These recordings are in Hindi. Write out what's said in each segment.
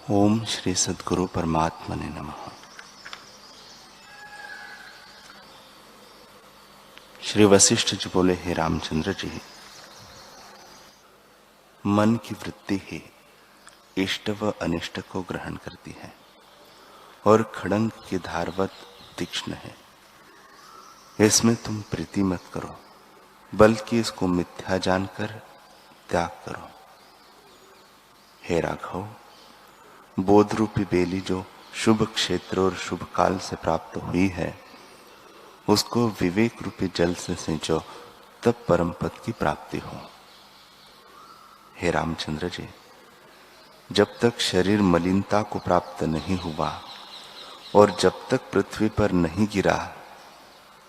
ओम श्री सद्गुरु परमात्मने नमः। श्री वशिष्ठ जी बोले, हे रामचंद्र जी, मन की वृत्ति ही इष्ट व अनिष्ट को ग्रहण करती है और खड़ंग की धारवत तीक्ष्ण है। इसमें तुम प्रीति मत करो, बल्कि इसको मिथ्या जानकर त्याग करो। हे राघव, बोध रूपी बेली जो शुभ क्षेत्र और शुभ काल से प्राप्त हुई है, उसको विवेक रूपी जल से सिंचो, तब परम पद की प्राप्ति हो। हे रामचंद्र जी, जब तक शरीर मलिनता को प्राप्त नहीं हुआ और जब तक पृथ्वी पर नहीं गिरा,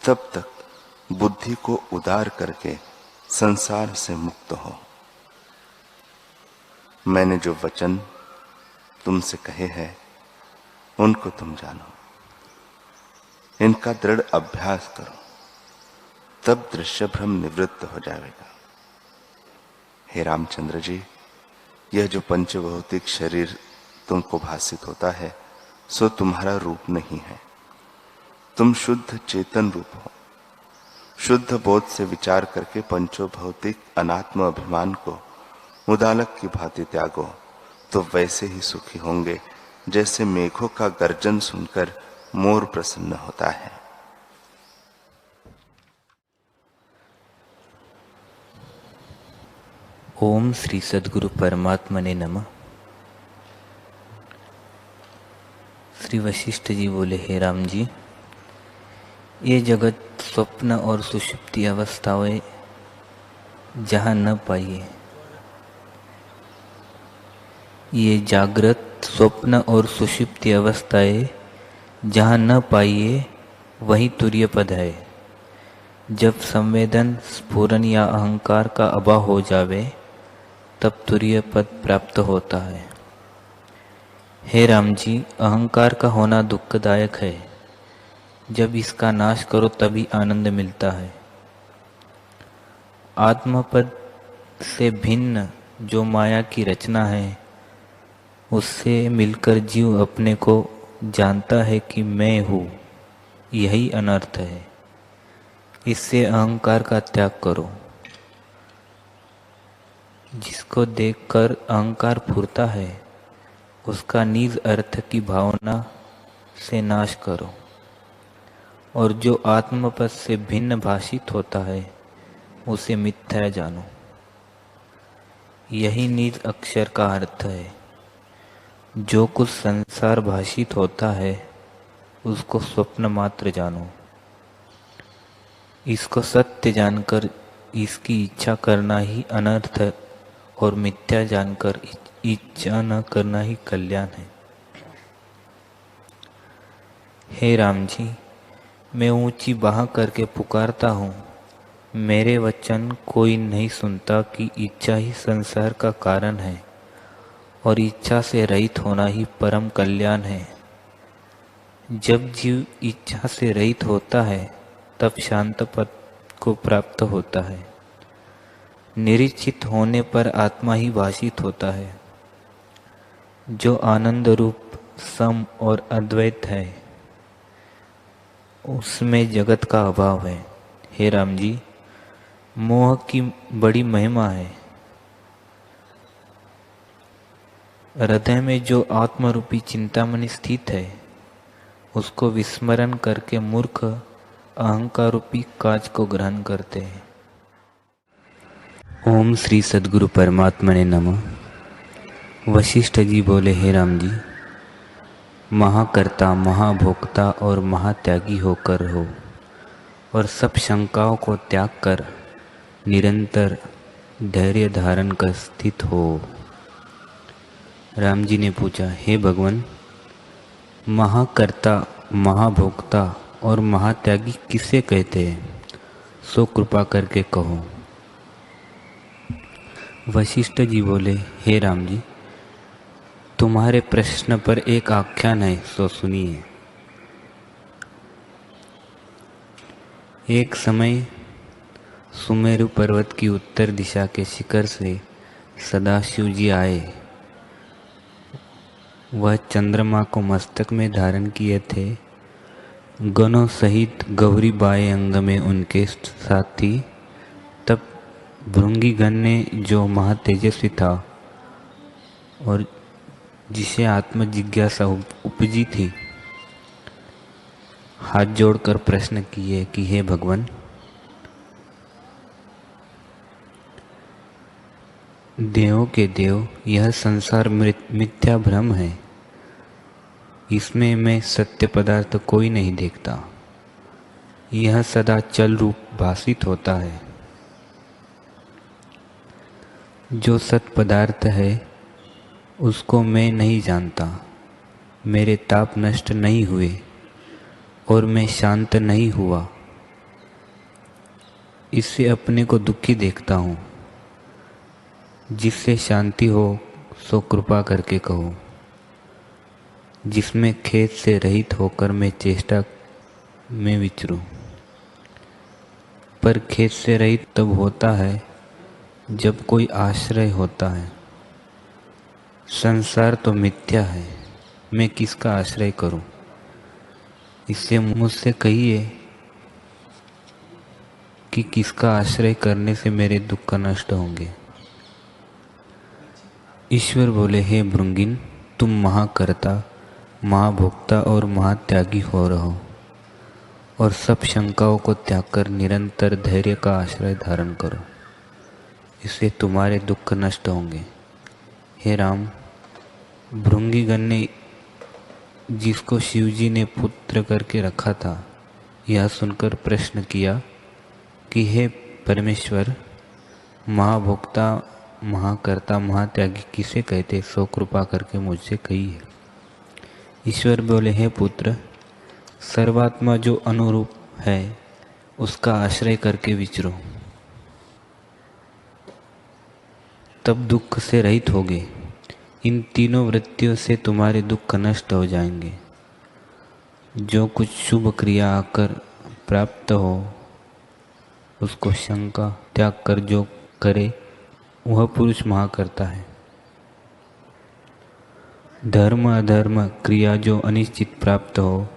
तब तक बुद्धि को उदार करके संसार से मुक्त हो। मैंने जो वचन तुमसे कहे हैं, उनको तुम जानो, इनका दृढ़ अभ्यास करो, तब दृश्य भ्रम निवृत्त हो जाएगा। हे रामचंद्र जी, यह जो पंचभौतिक शरीर तुमको भासित होता है, सो तुम्हारा रूप नहीं है। तुम शुद्ध चेतन रूप हो। शुद्ध बोध से विचार करके पंचो भौतिक अनात्म अभिमान को उदालक की भांति त्यागो, तो वैसे ही सुखी होंगे जैसे मेघों का गर्जन सुनकर मोर प्रसन्न होता है। ओम श्री सद्गुरु परमात्मने नमः। श्री वशिष्ठ जी बोले, हे राम जी, ये जगत स्वप्न और सुषुप्ति अवस्थाएं जहाँ न पाइए, ये जागृत स्वप्न और सुषुप्ति अवस्थाएं जहाँ न पाइए, वही तुर्य पद है। जब संवेदन, स्फुरन या अहंकार का अभाव हो जावे, तब तुर्य पद प्राप्त होता है। हे राम जी, अहंकार का होना दुखदायक है। जब इसका नाश करो तभी आनंद मिलता है। आत्मपद से भिन्न जो माया की रचना है, उससे मिलकर जीव अपने को जानता है कि मैं हूँ, यही अनर्थ है। इससे अहंकार का त्याग करो। जिसको देखकर अहंकार फूरता है, उसका निज अर्थ की भावना से नाश करो, और जो आत्मपद से भिन्न भाषित होता है, उसे मिथ्या जानो। यही निज अक्षर का अर्थ है। जो कुछ संसार भाषित होता है, उसको स्वप्न मात्र जानो। इसको सत्य जानकर इसकी इच्छा करना ही अनर्थ है, और मिथ्या जानकर इच्छा न करना ही कल्याण है। हे राम जी, मैं ऊंची बाह करके पुकारता हूँ, मेरे वचन कोई नहीं सुनता कि इच्छा ही संसार का कारण है, और इच्छा से रहित होना ही परम कल्याण है। जब जीव इच्छा से रहित होता है, तब शांत पद को प्राप्त होता है। निरीक्षित होने पर आत्मा ही भाषित होता है, जो आनंद रूप सम और अद्वैत है। उसमें जगत का अभाव है। हे राम जी, मोह की बड़ी महिमा है। हृदय में जो आत्मरूपी चिंतामणि स्थित है, उसको विस्मरण करके मूर्ख अहंकार रूपी काज को ग्रहण करते हैं। ओम श्री सद्गुरु परमात्मने नमः। वशिष्ठ जी बोले, हे राम जी, महाकर्ता, महाभोक्ता और महात्यागी होकर हो, और सब शंकाओं को त्याग कर निरंतर धैर्य धारण कर स्थित हो। राम जी ने पूछा, हे भगवान, महाकर्ता, महाभोक्ता और महात्यागी किसे कहते हैं? सो कृपा करके कहो। वशिष्ठ जी बोले, हे राम जी, तुम्हारे प्रश्न पर एक आख्यान है, सो सुनिए। एक समय सुमेरु पर्वत की उत्तर दिशा के शिखर से सदाशिव जी आए। वह चंद्रमा को मस्तक में धारण किए थे। गणों सहित गौरी बाएं अंग में उनके साथ थी। तब भृंगीगण ने, जो महातेजस्वी था और जिसे आत्म जिज्ञासा उपजी थी, हाथ जोड़कर प्रश्न किए कि हे भगवान, देवों के देव, यह संसार मिथ्या भ्रम है। इसमें मैं सत्य पदार्थ कोई नहीं देखता। यह सदा चल रूप भासित होता है। जो सत पदार्थ है उसको मैं नहीं जानता। मेरे ताप नष्ट नहीं हुए और मैं शांत नहीं हुआ। इससे अपने को दुखी देखता हूँ। जिससे शांति हो सो कृपा करके कहो। जिसमें खेद से रहित होकर मैं चेष्टा में विचरूं। पर खेद से रहित तब होता है जब कोई आश्रय होता है। संसार तो मिथ्या है, मैं किसका आश्रय करूं। इससे मुझसे कहिए कि किसका आश्रय करने से मेरे दुख नष्ट होंगे। ईश्वर बोले, हे भृंगिन, तुम महाकर्ता, महाभोक्ता और महात्यागी हो रहो और सब शंकाओं को त्याग कर निरंतर धैर्य का आश्रय धारण करो। इससे तुम्हारे दुख नष्ट होंगे। हे राम, भृंगीगण ने, जिसको शिवजी ने पुत्र करके रखा था, यह सुनकर प्रश्न किया कि हे परमेश्वर, महाभोक्ता, महाकर्ता, महात्यागी किसे कहते, सो कृपा करके मुझसे कहिए। ईश्वर बोले, हे पुत्र, सर्वात्मा जो अनुरूप है उसका आश्रय करके विचरो, तब दुख से रहित होगे। इन तीनों वृत्तियों से तुम्हारे दुख नष्ट हो जाएंगे। जो कुछ शुभ क्रिया आकर प्राप्त हो उसको शंका त्याग कर जो करे वह पुरुष महाकर्ता है। धर्म अधर्म क्रिया जो अनिश्चित प्राप्त हो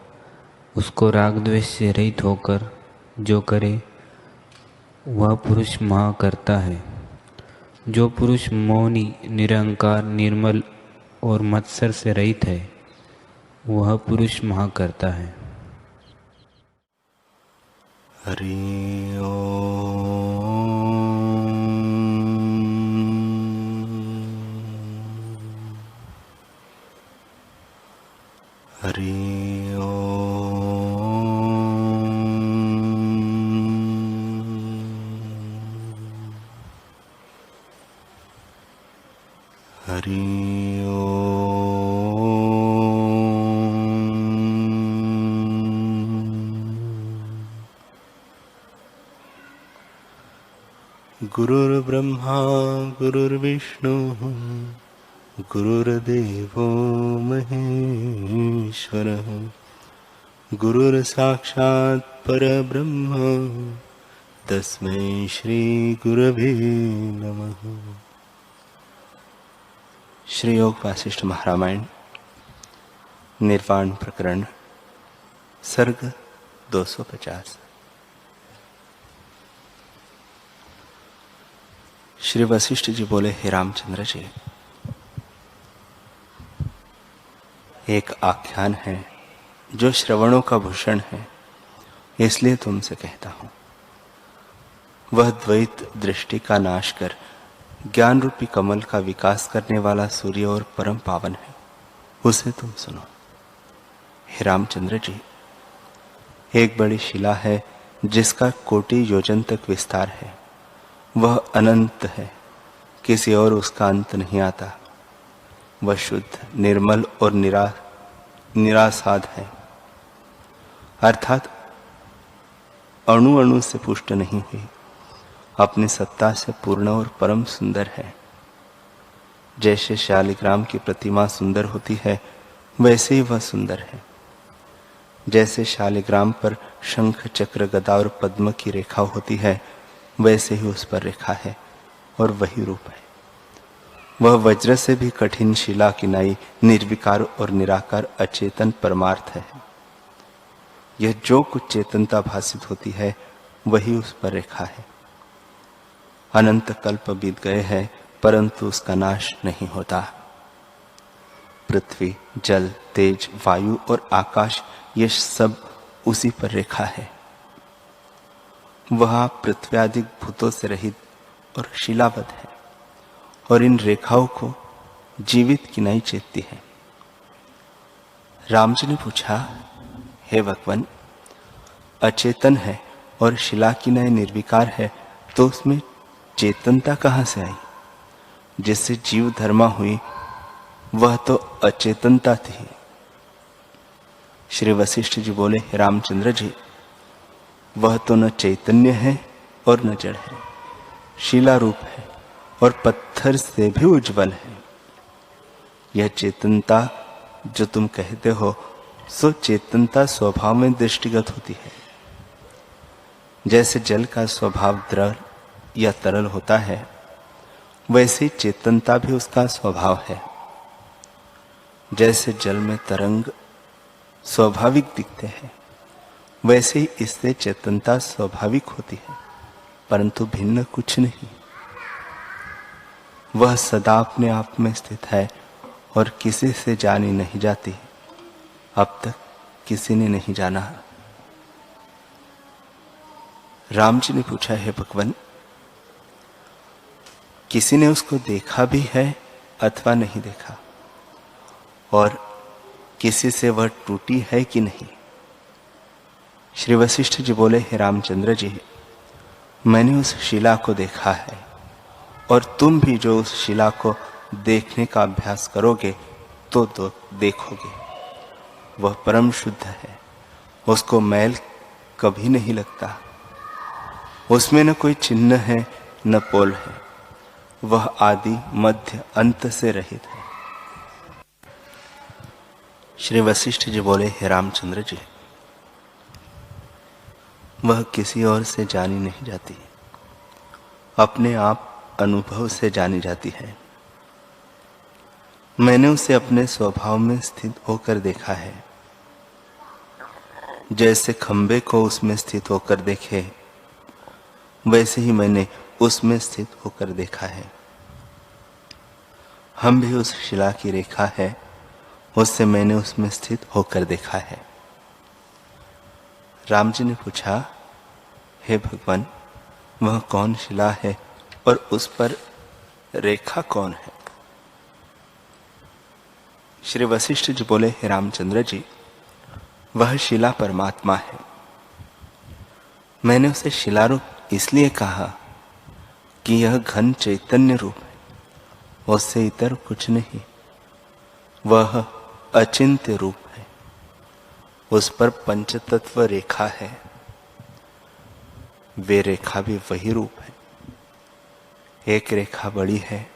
उसको राग द्वेष से रहित होकर जो करे वह पुरुष महाकर्ता है। जो पुरुष मौनी, निरंकार, निर्मल और मत्सर से रहित है वह पुरुष महाकर्ता है। हरि ओम। हरि ओम। हरि गुरुर्ब्रह्मा गुरुर्विष्णु गुरुर्देवो महेश्वरः गुरुर्साक्षात् परब्रह्म तस्मै श्री गुरवे नमः। श्री योग वासिष्ठ महारामायण निर्वाण प्रकरण सर्ग 250। श्री वशिष्ठ जी बोले, हे रामचंद्र जी, एक आख्यान है जो श्रवणों का भूषण है, इसलिए तुमसे कहता हूं। वह द्वैत दृष्टि का नाश कर ज्ञान रूपी कमल का विकास करने वाला सूर्य और परम पावन है, उसे तुम सुनो। हे रामचंद्र जी, एक बड़ी शिला है जिसका कोटि योजन तक विस्तार है। वह अनंत है, किसी और उसका अंत नहीं आता। वह शुद्ध, निर्मल और निरासाद है, अर्थात अणु अणु से पुष्ट नहीं हुई, अपनी सत्ता से पूर्ण और परम सुंदर है। जैसे शालिग्राम की प्रतिमा सुंदर होती है वैसे ही वह सुंदर है। जैसे शालिग्राम पर शंख, चक्र, गदा और पद्म की रेखा होती है वैसे ही उस पर रेखा है और वही रूप है। वह वज्र से भी कठिन शिला किनाई निर्विकार और निराकार अचेतन परमार्थ है। यह जो कुछ चेतनता भासित होती है वही उस पर रेखा है। अनंत कल्प बीत गए हैं परंतु उसका नाश नहीं होता। पृथ्वी, जल, तेज, वायु और आकाश ये सब उसी पर रेखा है। वह पृथ्वी आदि भूतों से रहित और शिलाबद्ध है और इन रेखाओं को जीवित किनाई चेतती है। राम जी ने पूछा, हे भगवान, अचेतन है और शिला किनाई निर्विकार है तो उसमें चेतनता कहाँ से आई? जिससे जीव धर्मा हुई वह तो अचेतनता थी। श्री वशिष्ठ जी बोले, हे रामचंद्र जी, वह तो न चैतन्य है और न जड़ है, शिला रूप है और पत्थर से भी उज्जवल है। यह चेतनता जो तुम कहते हो सो चेतनता स्वभाव में दृष्टिगत होती है। जैसे जल का स्वभाव द्रव या तरल होता है वैसे चेतनता भी उसका स्वभाव है। जैसे जल में तरंग स्वाभाविक दिखते हैं वैसे ही इससे चेतनता स्वाभाविक होती है परंतु भिन्न कुछ नहीं। वह सदा अपने आप में स्थित है और किसी से जानी नहीं जाती। अब तक किसी ने नहीं जाना। राम जी ने पूछा, हे भगवान, किसी ने उसको देखा भी है अथवा नहीं देखा और किसी से वह टूटी है कि नहीं? श्री वशिष्ठ जी बोले, हे रामचंद्र जी, मैंने उस शिला को देखा है और तुम भी जो उस शिला को देखने का अभ्यास करोगे तो देखोगे। वह परम शुद्ध है, उसको मैल कभी नहीं लगता। उसमें न कोई चिन्ह है न पोल है। वह आदि मध्य अंत से रहित है। श्री वशिष्ठ जी बोले, हे रामचंद्र जी, वह किसी और से जानी नहीं जाती, अपने आप अनुभव से जानी जाती है। मैंने उसे अपने स्वभाव में स्थित होकर देखा है। जैसे खंबे को उसमें स्थित होकर देखे वैसे ही मैंने उसमें स्थित होकर देखा है। हम भी उस शिला की रेखा है, उससे मैंने उसमें स्थित होकर देखा है। राम जी ने पूछा, हे भगवान, वह कौन शिला है और उस पर रेखा कौन है? श्री वशिष्ठ जी बोले, हे रामचंद्र जी, वह शिला परमात्मा है। मैंने उसे शिला रूप इसलिए कहा कि यह घन चैतन्य रूप है, उससे इतर कुछ नहीं। वह अचिंत्य रूप है, उस पर पंचतत्व रेखा है। वे रेखा भी वही रूप है। एक रेखा बड़ी है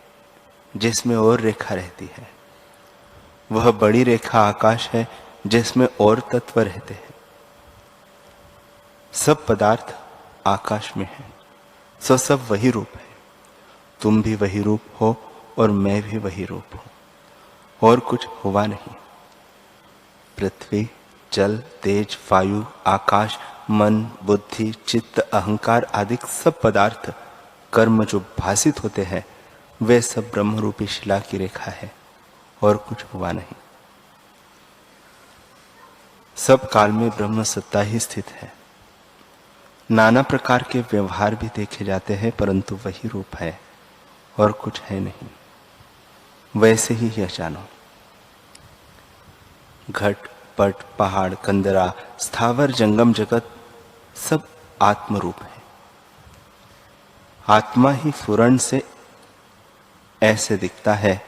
जिसमें और रेखा रहती है। वह बड़ी रेखा आकाश है जिसमें और तत्व रहते हैं। सब पदार्थ आकाश में है, सो सब वही रूप है। तुम भी वही रूप हो और मैं भी वही रूप हूं, और कुछ हुआ नहीं। पृथ्वी, जल, तेज, वायु, आकाश, मन, बुद्धि, चित्त, अहंकार आदि सब पदार्थ कर्म जो भासित होते हैं वे सब ब्रह्म रूपी शिला की रेखा है और कुछ हुआ नहीं। सब काल में ब्रह्म सत्ता ही स्थित है। नाना प्रकार के व्यवहार भी देखे जाते हैं परंतु वही रूप है और कुछ है नहीं। वैसे ही यह जानो। घट, पट, पहाड़, कंदरा, स्थावर, जंगम जगत सब आत्म रूप है। आत्मा ही फुरण से ऐसे दिखता है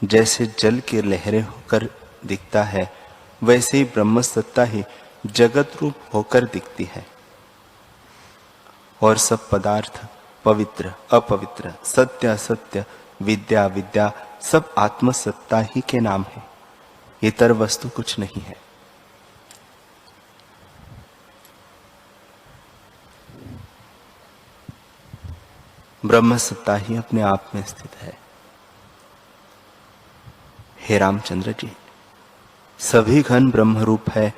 जैसे जल की लहरें होकर दिखता है, वैसे ही ब्रह्म सत्ता ही जगत रूप होकर दिखती है। और सब पदार्थ पवित्र, अपवित्र, सत्य, असत्य, विद्या, विद्या सब आत्मसत्ता ही के नाम है। इतर वस्तु कुछ नहीं है। ब्रह्म सत्ता ही अपने आप में स्थित है। हे रामचंद्र जी, सभी घन ब्रह्म रूप है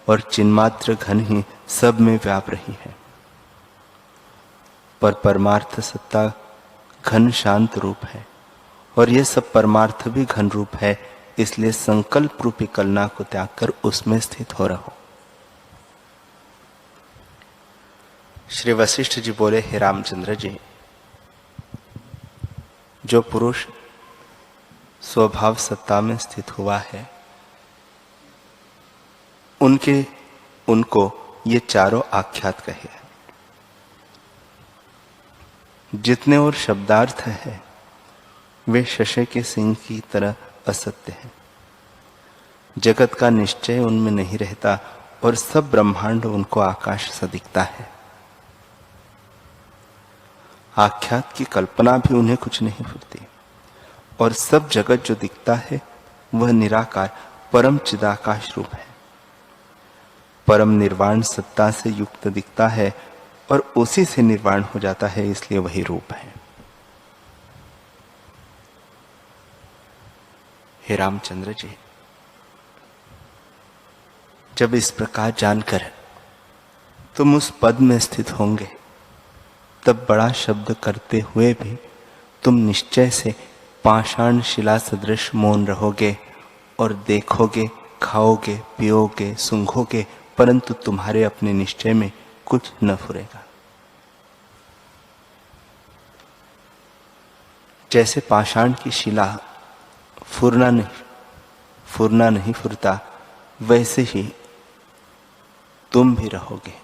और चिन्मात्र घन ही सब में व्याप रही है। पर परमार्थ सत्ता घन शांत रूप है और यह सब परमार्थ भी घन रूप है, इसलिए संकल्प रूपी कलना को त्याग कर उसमें स्थित हो रहो। श्री वशिष्ठ जी बोले, हे रामचंद्र जी, जो पुरुष स्वभाव सत्ता में स्थित हुआ है उनको ये चारों आख्यात कहे। जितने और शब्दार्थ है वे शशे के सिंह की तरह असत्य हैं। जगत का निश्चय उनमें नहीं रहता और सब ब्रह्मांड उनको आकाश सा दिखता है। आख्यात की कल्पना भी उन्हें कुछ नहीं फुरती और सब जगत जो दिखता है वह निराकार परम चिदाकाश रूप है। परम निर्वाण सत्ता से युक्त दिखता है और उसी से निर्वाण हो जाता है, इसलिए वही रूप है। हे रामचंद्र जी, जब इस प्रकार जानकर तुम उस पद में स्थित होंगे तब बड़ा शब्द करते हुए भी तुम निश्चय से पाषाण शिला सदृश मौन रहोगे और देखोगे, खाओगे, पियोगे, सूंघोगे, परंतु तुम्हारे अपने निश्चय में कुछ न फुरेगा। जैसे पाषाण की शिला फुरना नहीं फुरता, वैसे ही तुम भी रहोगे।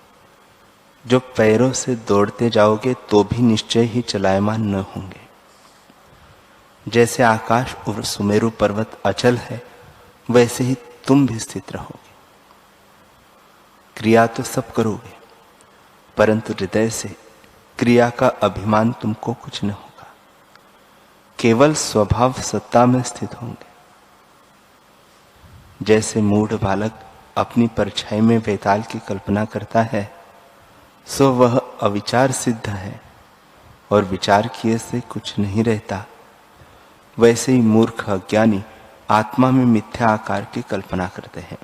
जो पैरों से दौड़ते जाओगे तो भी निश्चय ही चलायमान न होंगे। जैसे आकाश और सुमेरु पर्वत अचल है, वैसे ही तुम भी स्थित रहोगे। क्रिया तो सब करोगे, परंतु हृदय से क्रिया का अभिमान तुमको कुछ न होगा। केवल स्वभाव सत्ता में स्थित होंगे। जैसे मूढ़ बालक अपनी परछाई में वेताल की कल्पना करता है, सो वह अविचार सिद्ध है और विचार किए से कुछ नहीं रहता, वैसे ही मूर्ख अज्ञानी आत्मा में मिथ्या आकार की कल्पना करते हैं।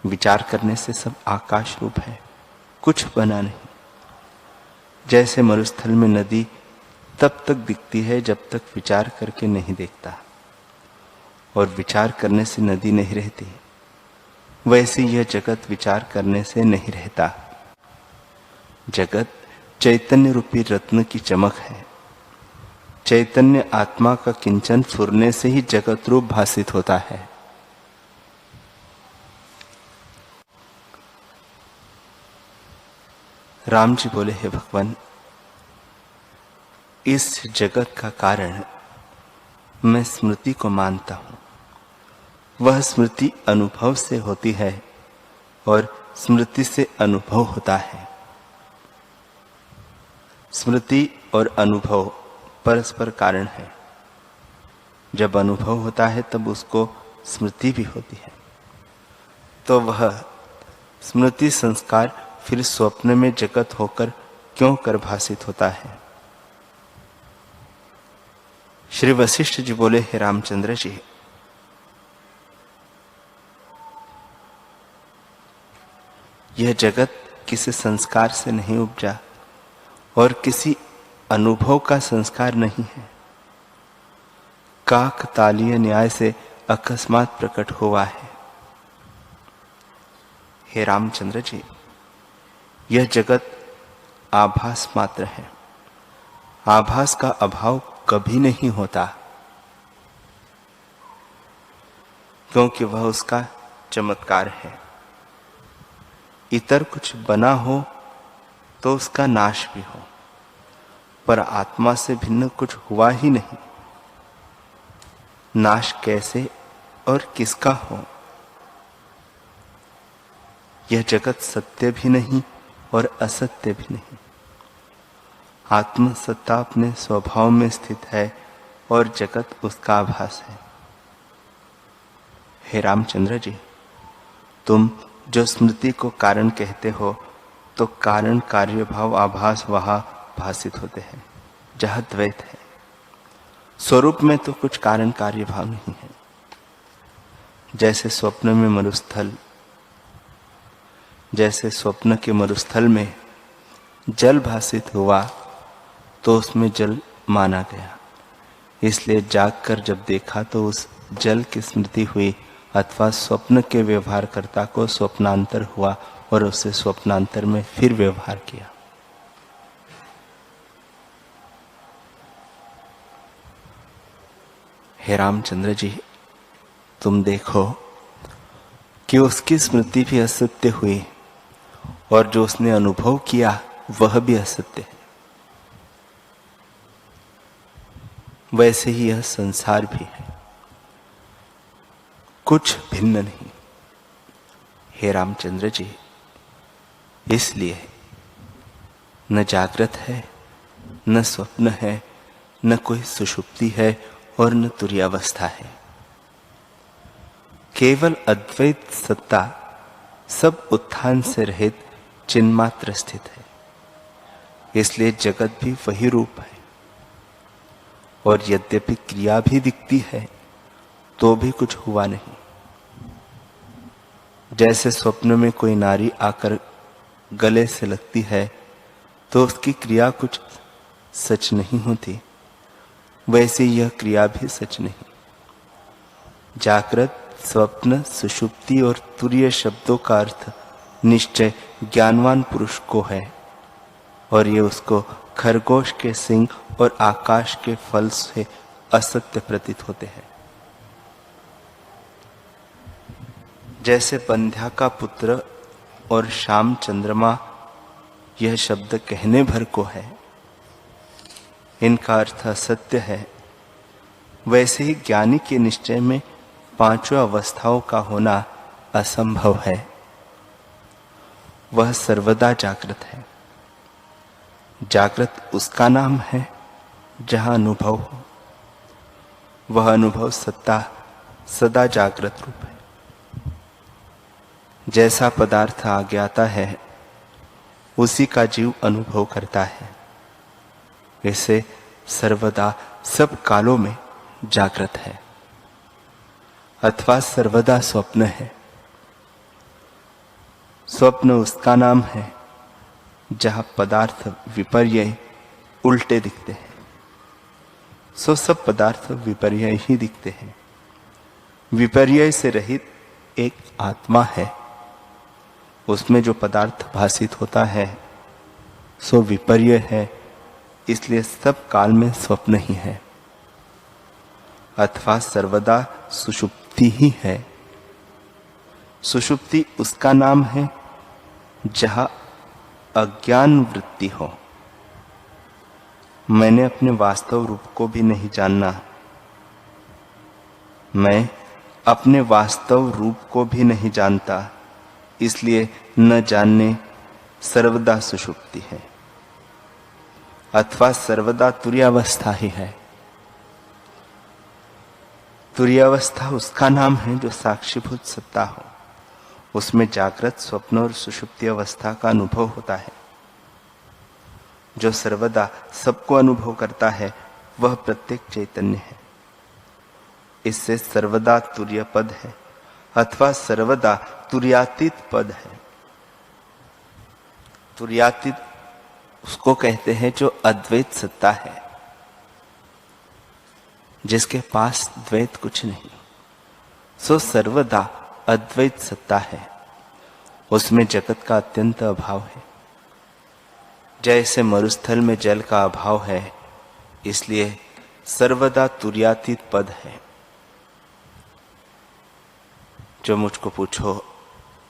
विचार करने से सब आकाश रूप है, कुछ बना नहीं। जैसे मरुस्थल में नदी तब तक दिखती है जब तक विचार करके नहीं देखता, और विचार करने से नदी नहीं रहती, वैसे यह जगत विचार करने से नहीं रहता। जगत चैतन्य रूपी रत्न की चमक है। चैतन्य आत्मा का किंचन फुरने से ही जगत रूप भासित होता है। राम जी बोले, हे भगवान, इस जगत का कारण मैं स्मृति को मानता हूं। वह स्मृति अनुभव से होती है और स्मृति से अनुभव होता है। स्मृति और अनुभव परस्पर कारण है। जब अनुभव होता है तब उसको स्मृति भी होती है, तो वह स्मृति संस्कार फिर स्वप्न में जगत होकर क्यों कर भासित होता है। श्री वशिष्ठ जी बोले, हे रामचंद्र जी, यह जगत किसी संस्कार से नहीं उपजा और किसी अनुभव का संस्कार नहीं है। काकतालीय न्याय से अकस्मात प्रकट हुआ है। हे रामचंद्र जी, यह जगत आभास मात्र है। आभास का अभाव कभी नहीं होता, क्योंकि वह उसका चमत्कार है। इतर कुछ बना हो तो उसका नाश भी हो, पर आत्मा से भिन्न कुछ हुआ ही नहीं। नाश कैसे और किसका हो? यह जगत सत्य भी नहीं और असत्य भी नहीं। आत्म सत्ता अपने स्वभाव में स्थित है और जगत उसका आभास है। हे रामचंद्र जी, तुम जो स्मृति को कारण कहते हो, तो कारण कार्य भाव आभास वहां भासित होते हैं जहां द्वैत है। स्वरूप में तो कुछ कारण कार्य भाव नहीं है। जैसे स्वप्न में मरुस्थल, जैसे स्वप्न के मरुस्थल में जल भासित हुआ तो उसमें जल माना गया, इसलिए जागकर जब देखा तो उस जल की स्मृति हुई, अथवा स्वप्न के व्यवहारकर्ता को स्वप्नांतर हुआ और उसे स्वप्नांतर में फिर व्यवहार किया। हे रामचंद्र जी, तुम देखो कि उसकी स्मृति भी असत्य हुई और जो उसने अनुभव किया वह भी असत्य है। वैसे ही यह संसार भी है, कुछ भिन्न नहीं। हे रामचंद्र जी, इसलिए न जागृत है, न स्वप्न है, न कोई सुषुप्ति है और न तुर्यावस्था है। केवल अद्वैत सत्ता सब उत्थान से रहित चिन्मात्र स्थित है। इसलिए जगत भी वही रूप है और यद्यपि क्रिया भी दिखती है तो भी कुछ हुआ नहीं। जैसे स्वप्न में कोई नारी आकर गले से लगती है तो उसकी क्रिया कुछ सच नहीं होती, वैसे यह क्रिया भी सच नहीं। जागृत, स्वप्न, सुषुप्ति और तुर्य शब्दों का अर्थ निश्चय ज्ञानवान पुरुष को है और ये उसको खरगोश के सिंग और आकाश के फल से असत्य प्रतीत होते हैं। जैसे बंध्या का पुत्र और शाम चंद्रमा यह शब्द कहने भर को है, इनका अर्थ असत्य है, वैसे ही ज्ञानी के निश्चय में पांचों अवस्थाओं का होना असंभव है। वह सर्वदा जागृत है। जागृत उसका नाम है जहां अनुभव हो। वह अनुभव सत्ता सदा जागृत रूप है। जैसा पदार्थ अज्ञाता है उसी का जीव अनुभव करता है, वैसे सर्वदा सब कालों में जागृत है अथवा सर्वदा स्वप्न है। स्वप्न उसका नाम है जहां पदार्थ विपर्य उल्टे दिखते हैं। सो सब पदार्थ विपर्य ही दिखते हैं। विपर्य से रहित एक आत्मा है, उसमें जो पदार्थ भासित होता है सो विपर्य है, इसलिए सब काल में स्वप्न ही है अथवा सर्वदा सुषुप्ति ही है। सुषुप्ति उसका नाम है जहां अज्ञान वृत्ति हो। मैंने अपने वास्तव रूप को भी नहीं जानना, मैं अपने वास्तव रूप को भी नहीं जानता, इसलिए न जानने सर्वदा सुषुप्ति है अथवा सर्वदा तुर्यावस्था ही है। तुर्यावस्था उसका नाम है जो साक्षीभूत सत्ता हो, उसमें जागृत, स्वप्न और सुषुप्ति अवस्था का अनुभव होता है। जो सर्वदा सबको अनुभव करता है वह प्रत्येक चैतन्य है। इससे सर्वदा तुर्य पद है अथवा सर्वदा तुर्यातीत पद है। तुर्यातीत उसको कहते हैं जो अद्वैत सत्ता है, जिसके पास द्वैत कुछ नहीं, सो सर्वदा अद्वैत सत्ता है। उसमें जगत का अत्यंत अभाव है। जैसे मरुस्थल में जल का अभाव है, इसलिए सर्वदा तुर्यातीत पद है। जो मुझको पूछो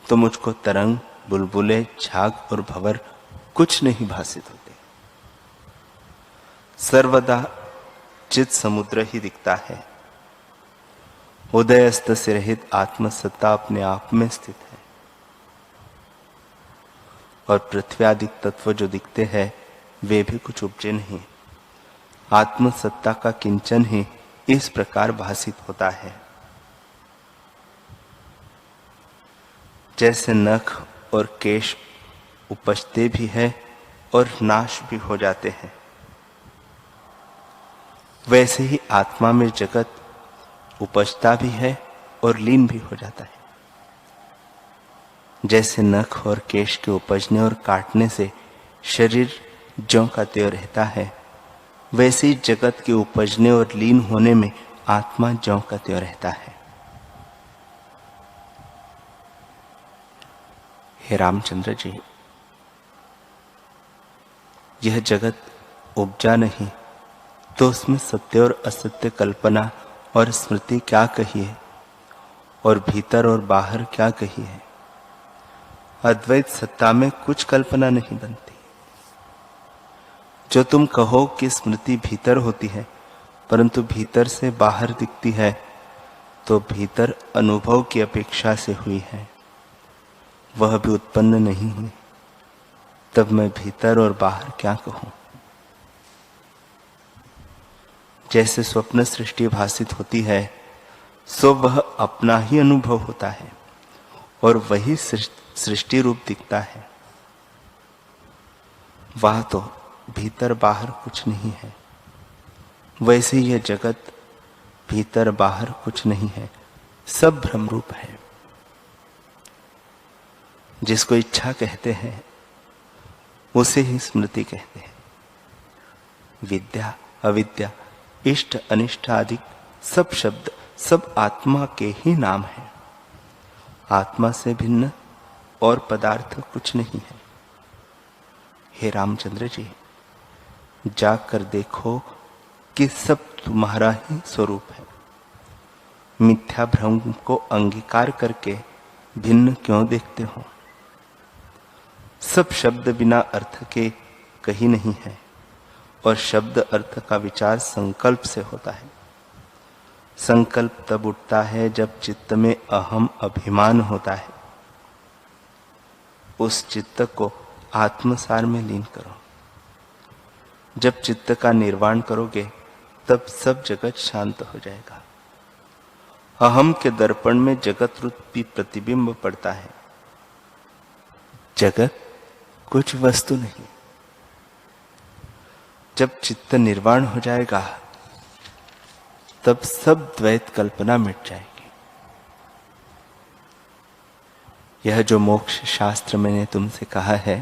तो मुझको तरंग, बुलबुले, झाग और भंवर कुछ नहीं भासित होते। सर्वदा चित समुद्र ही दिखता है। उदय अस्त से रहित आत्मसत्ता अपने आप में स्थित है और पृथ्वी आदि तत्व जो दिखते हैं वे भी कुछ उपजे नहीं। आत्मसत्ता का किंचन ही इस प्रकार भासित होता है। जैसे नख और केश उपजते भी है और नाश भी हो जाते हैं, वैसे ही आत्मा में जगत उपजता भी है और लीन भी हो जाता है। जैसे नख और केश के उपजने और काटने से शरीर ज्यों का त्यों रहता है, वैसे ही जगत के उपजने और लीन होने में आत्मा ज्यों का त्यों रहता है। हे रामचंद्र जी, यह जगत उपजा नहीं तो उसमें सत्य और असत्य कल्पना और स्मृति क्या कहिए, और भीतर और बाहर क्या कहिए। अद्वैत सत्ता में कुछ कल्पना नहीं बनती। जो तुम कहो कि स्मृति भीतर होती है परंतु भीतर से बाहर दिखती है, तो भीतर अनुभव की अपेक्षा से हुई है, वह भी उत्पन्न नहीं हुई। तब मैं भीतर और बाहर क्या कहूं। जैसे स्वप्न सृष्टि भासित होती है, सो वह अपना ही अनुभव होता है और वही सृष्टि रूप दिखता है। वह तो भीतर बाहर कुछ नहीं है। वैसे ही यह जगत भीतर बाहर कुछ नहीं है, सब भ्रम रूप है। जिसको इच्छा कहते हैं उसे ही स्मृति कहते हैं। विद्या अविद्या इष्ट अनिष्ट आदि सब शब्द सब आत्मा के ही नाम है। आत्मा से भिन्न और पदार्थ कुछ नहीं है। हे रामचंद्र जी, जाकर देखो कि सब तुम्हारा ही स्वरूप है। मिथ्या भ्रम को अंगीकार करके भिन्न क्यों देखते हो। सब शब्द बिना अर्थ के कहीं नहीं है और शब्द अर्थ का विचार संकल्प से होता है। संकल्प तब उठता है जब चित्त में अहम अभिमान होता है। उस चित्त को आत्मसार में लीन करो। जब चित्त का निर्वाण करोगे तब सब जगत शांत हो जाएगा। अहम के दर्पण में जगत रूपी प्रतिबिंब पड़ता है। जगत कुछ वस्तु नहीं। जब चित्त निर्वाण हो जाएगा तब सब द्वैत कल्पना मिट जाएगी। यह जो मोक्ष शास्त्र मैंने तुमसे कहा है,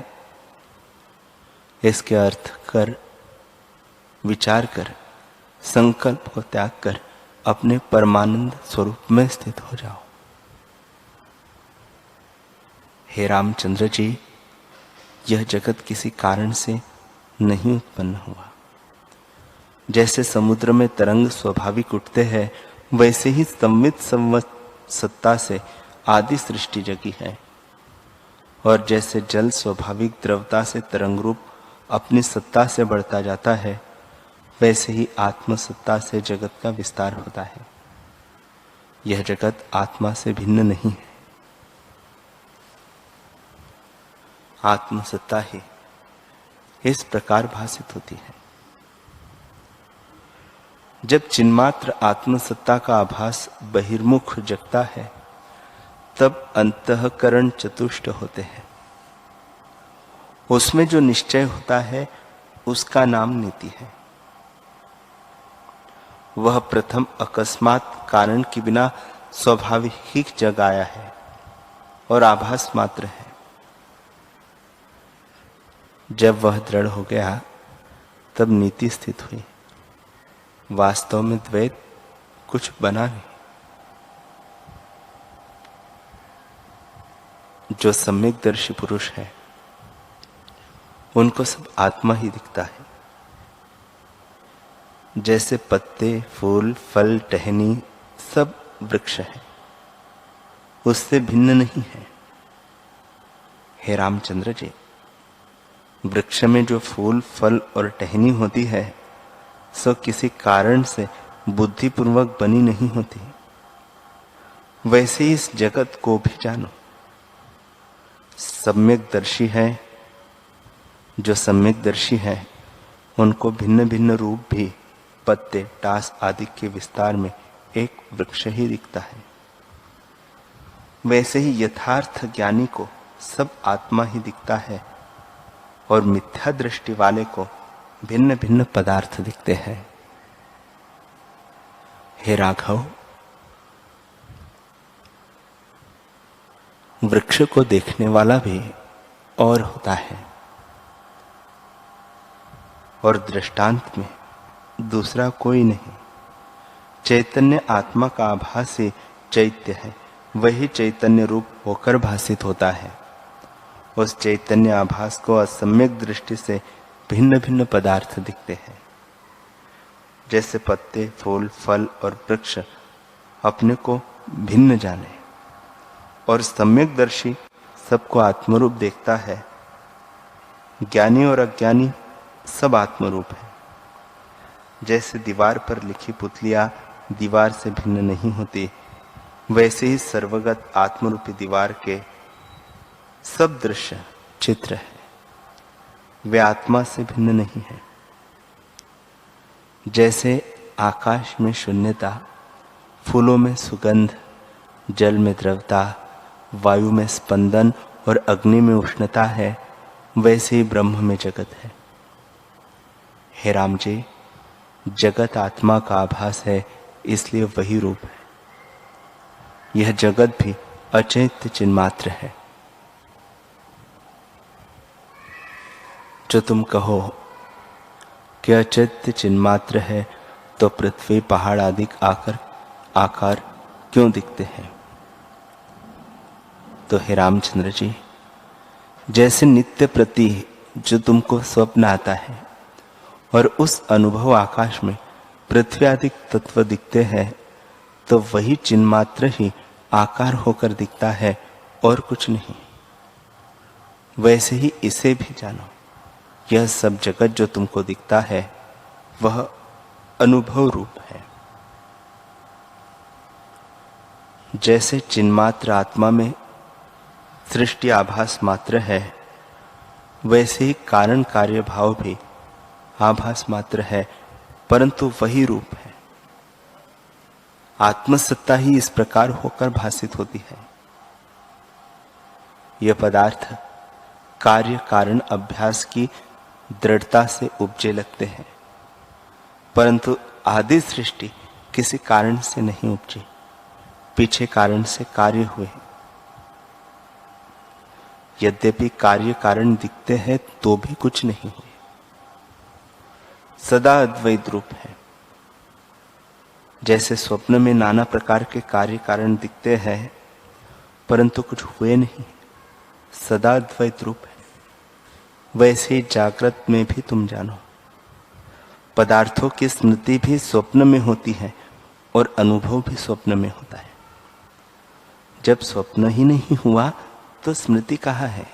इसके अर्थ कर, विचार कर, संकल्प को त्याग कर अपने परमानंद स्वरूप में स्थित हो जाओ। हे रामचंद्र जी, यह जगत किसी कारण से नहीं उत्पन्न हुआ। जैसे समुद्र में तरंग स्वाभाविक उठते हैं, वैसे ही संवित सत्ता से आदि सृष्टि जगी है। और जैसे जल स्वाभाविक द्रवता से तरंग रूप अपनी सत्ता से बढ़ता जाता है, वैसे ही आत्म सत्ता से जगत का विस्तार होता है। यह जगत आत्मा से भिन्न नहीं है। आत्म सत्ता ही इस प्रकार भासित होती है। जब चिन्मात्र आत्मसत्ता का आभास बहिर्मुख जगता है, तब अंतःकरण चतुष्ट होते हैं। उसमें जो निश्चय होता है उसका नाम नीति है। वह प्रथम अकस्मात कारण के बिना स्वाभाविक ही जग आया है और आभास मात्र है। जब वह दृढ़ हो गया तब नीति स्थित हुई। वास्तव में द्वैत कुछ बना नहीं। जो सम्यकदर्शी पुरुष है उनको सब आत्मा ही दिखता है। जैसे पत्ते, फूल, फल, टहनी सब वृक्ष है, उससे भिन्न नहीं है। हे रामचंद्र जी, वृक्ष में जो फूल, फल और टहनी होती है सो किसी कारण से बुद्धिपूर्वक बनी नहीं होती। वैसे ही इस जगत को भी जानो। सम्यकदर्शी है, जो सम्यकदर्शी है उनको भिन्न भिन्न रूप भी पत्ते, टास आदि के विस्तार में एक वृक्ष ही दिखता है। वैसे ही यथार्थ ज्ञानी को सब आत्मा ही दिखता है और मिथ्या दृष्टि वाले को भिन्न भिन्न पदार्थ दिखते हैं। हे राघव, वृक्ष को देखने वाला भी और होता है और दृष्टांत में दूसरा कोई नहीं। चैतन्य आत्मा का आभास ही चैत्य है, वही चैतन्य रूप होकर भासित होता है। उस चैतन्य आभास को असम्यक दृष्टि से भिन्न भिन्न पदार्थ दिखते हैं। जैसे पत्ते, फूल, फल और वृक्ष अपने को भिन्न जाने और सम्यक दर्शी सबको आत्मरूप देखता है, ज्ञानी और अज्ञानी सब आत्मरूप है। जैसे दीवार पर लिखी पुतलियां दीवार से भिन्न नहीं होती, वैसे ही सर्वगत आत्मरूपी दीवार के सब दृश्य चित्र है, वे आत्मा से भिन्न नहीं है। जैसे आकाश में शून्यता, फूलों में सुगंध, जल में द्रवता, वायु में स्पंदन और अग्नि में उष्णता है, वैसे ही ब्रह्म में जगत है। हे राम जी, जगत आत्मा का आभास है, इसलिए वही रूप है। यह जगत भी अचैत्य चिन्मात्र है। जो तुम कहो कि अचैत्य चिन्मात्र है, तो पृथ्वी, पहाड़ आदि आकार क्यों दिखते हैं? तो हे रामचंद्र जी, जैसे नित्य प्रति जो तुमको स्वप्न आता है और उस अनुभव आकाश में पृथ्वी आदि तत्व दिखते हैं, तो वही चिन्मात्र ही आकार होकर दिखता है और कुछ नहीं। वैसे ही इसे भी जानो, यह सब जगत जो तुमको दिखता है वह अनुभव रूप है। जैसे चिन्मात्र आत्मा में सृष्टि आभास मात्र है, वैसे ही कारण कार्य भाव भी आभास मात्र है, परंतु वही रूप है। आत्मसत्ता ही इस प्रकार होकर भासित होती है। यह पदार्थ कार्य कारण अभ्यास की दृढ़ता से उपजे लगते हैं, परंतु आदि सृष्टि किसी कारण से नहीं उपजी, पीछे कारण से कार्य हुए। यद्यपि कार्य कारण दिखते हैं तो भी कुछ नहीं हुए, सदा अद्वैत रूप है। जैसे स्वप्न में नाना प्रकार के कार्य कारण दिखते हैं, परंतु कुछ हुए नहीं, सदा अद्वैत रूप है। वैसे ही जागृत में भी तुम जानो, पदार्थों की स्मृति भी स्वप्न में होती है और अनुभव भी स्वप्न में होता है। जब स्वप्न ही नहीं हुआ तो स्मृति कहाँ है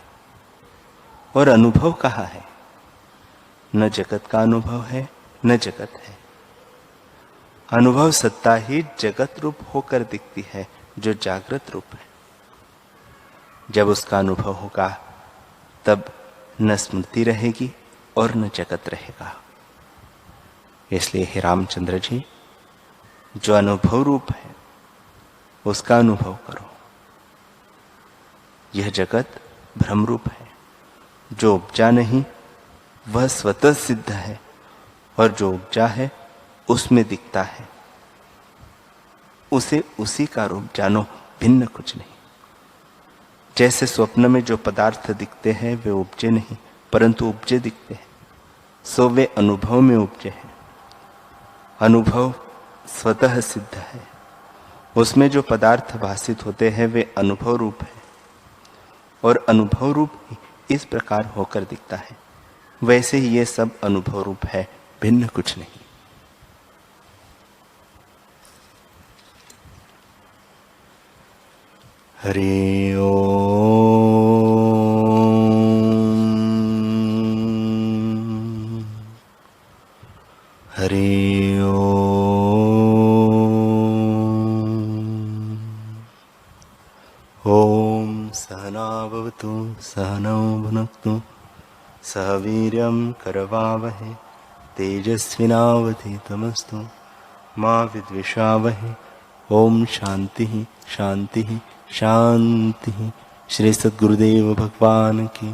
और अनुभव कहाँ है? न जगत का अनुभव है, न जगत है। अनुभव सत्ता ही जगत रूप होकर दिखती है, जो जागृत रूप है। जब उसका अनुभव होगा तब न स्मृति रहेगी और न जगत रहेगा। इसलिए हे रामचंद्र जी, जो अनुभव रूप है उसका अनुभव करो। यह जगत भ्रम रूप है, जो उपजा नहीं वह स्वतः सिद्ध है, और जो उपजा है उसमें दिखता है। उसे उसी का रूप जानो, भिन्न कुछ नहीं। जैसे स्वप्न में जो पदार्थ दिखते हैं वे उपजे नहीं, परंतु उपजे दिखते हैं, सो वे अनुभव में उपजे हैं। अनुभव स्वतः सिद्ध है, उसमें जो पदार्थ भासित होते हैं वे अनुभव रूप है, और अनुभव रूप ही इस प्रकार होकर दिखता है। वैसे ही ये सब अनुभव रूप है, भिन्न कुछ नहीं। हरि ओम। हरि ओम। सहना भवतु, सहनौ भुनक्तु, सह वीर्यं करवावहै, तेजस्विनावधीतमस्तु मा विद्विषावहै। ओम शांति शांति शांति। श्री सद्गुरुदेव भगवान की।